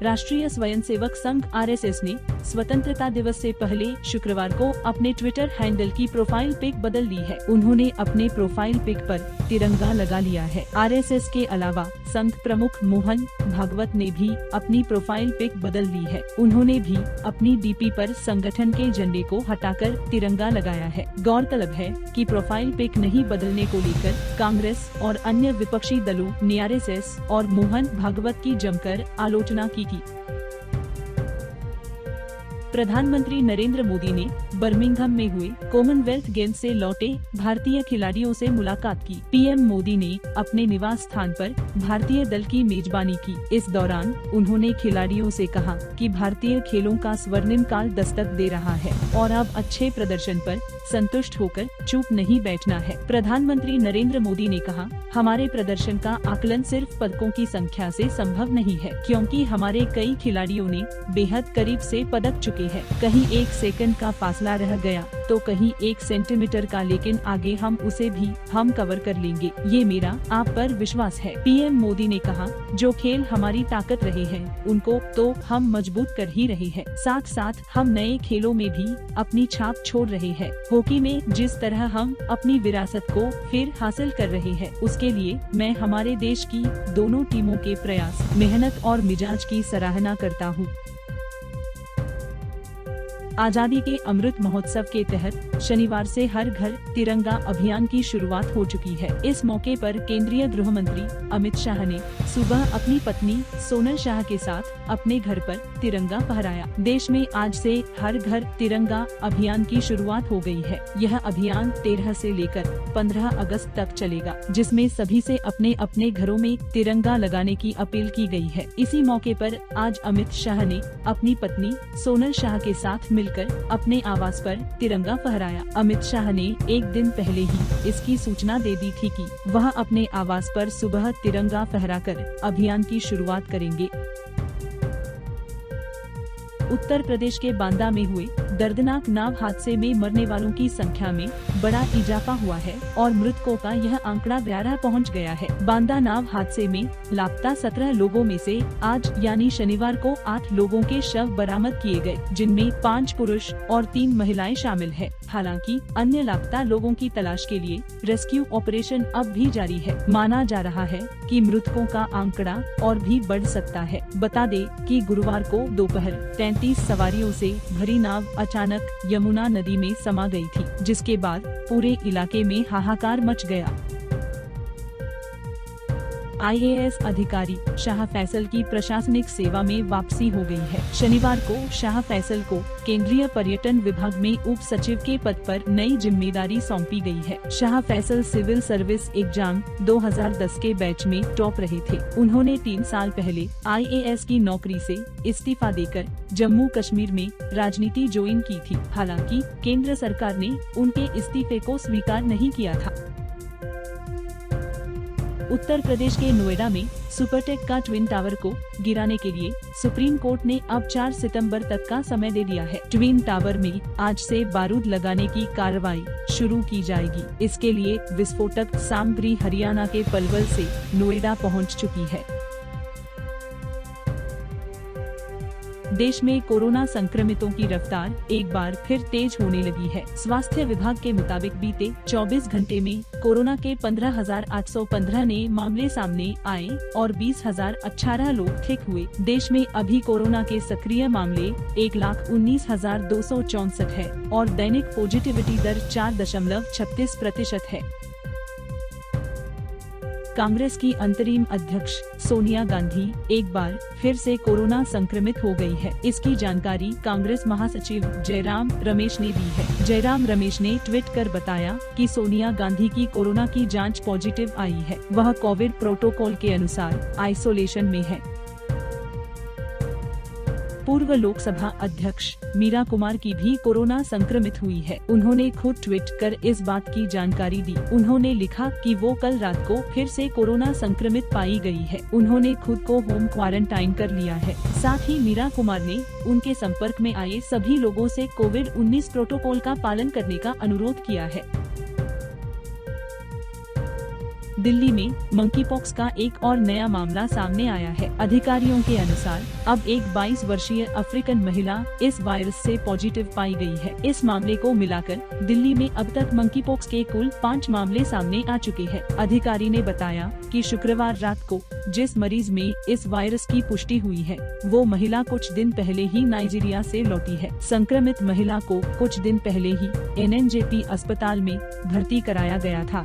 राष्ट्रीय स्वयंसेवक संघ RSS ने स्वतंत्रता दिवस से पहले शुक्रवार को अपने ट्विटर हैंडल की प्रोफाइल पिक बदल ली है। उन्होंने अपने प्रोफाइल पिक पर तिरंगा लगा लिया है। RSS के अलावा संघ प्रमुख मोहन भागवत ने भी अपनी प्रोफाइल पिक बदल ली है। उन्होंने भी अपनी DP पर संगठन के झंडे को हटाकर तिरंगा लगाया है। गौरतलब है कि प्रोफाइल पिक नहीं बदलने को लेकर कांग्रेस और अन्य विपक्षी दलों ने RSS और मोहन भागवत की जमकर आलोचना की थी। प्रधानमंत्री नरेंद्र मोदी ने बर्मिंघम में हुए कॉमनवेल्थ गेम्स से लौटे भारतीय खिलाड़ियों से मुलाकात की। PM मोदी ने अपने निवास स्थान पर भारतीय दल की मेजबानी की। इस दौरान उन्होंने खिलाड़ियों से कहा कि भारतीय खेलों का स्वर्णिम काल दस्तक दे रहा है और अब अच्छे प्रदर्शन पर संतुष्ट होकर चुप नहीं बैठना है। प्रधानमंत्री नरेंद्र मोदी ने कहा, हमारे प्रदर्शन का आकलन सिर्फ पदकों की संख्या से संभव नहीं है, क्योंकि हमारे कई खिलाड़ियों ने बेहद करीब से पदक चुके हैं। कहीं 1 सेकंड का फासला रह गया तो कहीं 1 सेंटीमीटर का, लेकिन आगे हम उसे भी कवर कर लेंगे। ये मेरा आप पर विश्वास है। PM मोदी ने कहा, जो खेल हमारी ताकत रहे हैं उनको तो हम मजबूत कर ही रहे हैं। साथ साथ हम नए खेलों में भी अपनी छाप छोड़ रहे हैं। हॉकी में जिस तरह हम अपनी विरासत को फिर हासिल कर रहे हैं, उसके लिए मैं हमारे देश की दोनों टीमों के प्रयास, मेहनत और मिजाज की सराहना करता हूँ। आजादी के अमृत महोत्सव के तहत शनिवार से हर घर तिरंगा अभियान की शुरुआत हो चुकी है। इस मौके पर केंद्रीय गृह मंत्री अमित शाह ने सुबह अपनी पत्नी सोनल शाह के साथ अपने घर पर तिरंगा फहराया। देश में आज से हर घर तिरंगा अभियान की शुरुआत हो गई है। यह अभियान 13 से लेकर 15 अगस्त तक चलेगा, जिसमें सभी से अपने अपने घरों में तिरंगा लगाने की अपील की गई है। इसी मौके पर आज अमित शाह ने अपनी पत्नी सोनल शाह के साथ मिलकर अपने आवास पर तिरंगा फहराया। अमित शाह ने एक दिन पहले ही इसकी सूचना दे दी थी कि वह अपने आवास पर सुबह तिरंगा फहराकर अभियान की शुरुआत करेंगे। उत्तर प्रदेश के बांदा में हुए दर्दनाक नाव हादसे में मरने वालों की संख्या में बड़ा इजाफा हुआ है और मृतकों का यह आंकड़ा 11 पहुंच गया है। बांदा नाव हादसे में लापता 17 लोगों में से आज यानी शनिवार को 8 लोगों के शव बरामद किए गए, जिनमें 5 पुरुष और 3 महिलाएं शामिल है। हालांकि अन्य लापता लोगों की तलाश के लिए रेस्क्यू ऑपरेशन अब भी जारी है। माना जा रहा है कि मृतकों का आंकड़ा और भी बढ़ सकता है। बता दें कि गुरुवार को दोपहर 33 सवारियों से भरी नाव अचानक यमुना नदी में समा गई थी, जिसके बाद पूरे इलाके में हाहाकार मच गया। IAS अधिकारी शाह फैसल की प्रशासनिक सेवा में वापसी हो गई है। शनिवार को शाह फैसल को केंद्रीय पर्यटन विभाग में उप सचिव के पद पर नई जिम्मेदारी सौंपी गई है। Shah Faisal civil service exam 2010 के बैच में टॉप रहे थे। उन्होंने 3 साल पहले IAS की नौकरी से इस्तीफा देकर जम्मू कश्मीर में राजनीति ज्वाइन की थी। हालांकि केंद्र सरकार ने उनके इस्तीफे को स्वीकार नहीं किया था। उत्तर प्रदेश के नोएडा में सुपरटेक का ट्विन टावर को गिराने के लिए सुप्रीम कोर्ट ने अब 4 सितंबर तक का समय दे दिया है। ट्विन टावर में आज से बारूद लगाने की कार्रवाई शुरू की जाएगी। इसके लिए विस्फोटक सामग्री हरियाणा के पलवल से नोएडा पहुंच चुकी है। देश में कोरोना संक्रमितों की रफ्तार एक बार फिर तेज होने लगी है। स्वास्थ्य विभाग के मुताबिक बीते 24 घंटे में कोरोना के 15,815 नए मामले सामने आए और 20,018 लोग ठीक हुए। देश में अभी कोरोना के सक्रिय मामले 1,19,264 है और दैनिक पॉजिटिविटी दर 4.36% है। कांग्रेस की अंतरिम अध्यक्ष सोनिया गांधी एक बार फिर से कोरोना संक्रमित हो गई है। इसकी जानकारी कांग्रेस महासचिव जयराम रमेश ने दी है। जयराम रमेश ने ट्वीट कर बताया कि सोनिया गांधी की कोरोना की जांच पॉजिटिव आई है। वह कोविड प्रोटोकॉल के अनुसार आइसोलेशन में है। पूर्व लोकसभा अध्यक्ष मीरा कुमार की भी कोरोना संक्रमित हुई है। उन्होंने खुद ट्वीट कर इस बात की जानकारी दी। उन्होंने लिखा कि वो कल रात को फिर से कोरोना संक्रमित पाई गई है। उन्होंने खुद को होम क्वारंटाइन कर लिया है। साथ ही मीरा कुमार ने उनके संपर्क में आए सभी लोगों से कोविड-19 प्रोटोकॉल का पालन करने का अनुरोध किया है। दिल्ली में मंकी पॉक्स का एक और नया मामला सामने आया है। अधिकारियों के अनुसार अब एक 22 वर्षीय अफ्रीकन महिला इस वायरस से पॉजिटिव पाई गई है। इस मामले को मिलाकर दिल्ली में अब तक मंकी पॉक्स के कुल 5 मामले सामने आ चुके हैं। अधिकारी ने बताया कि शुक्रवार रात को जिस मरीज में इस वायरस की पुष्टि हुई है वो महिला कुछ दिन पहले ही नाइजीरिया से लौटी है। संक्रमित महिला को कुछ दिन पहले ही NNJP अस्पताल में भर्ती कराया गया था।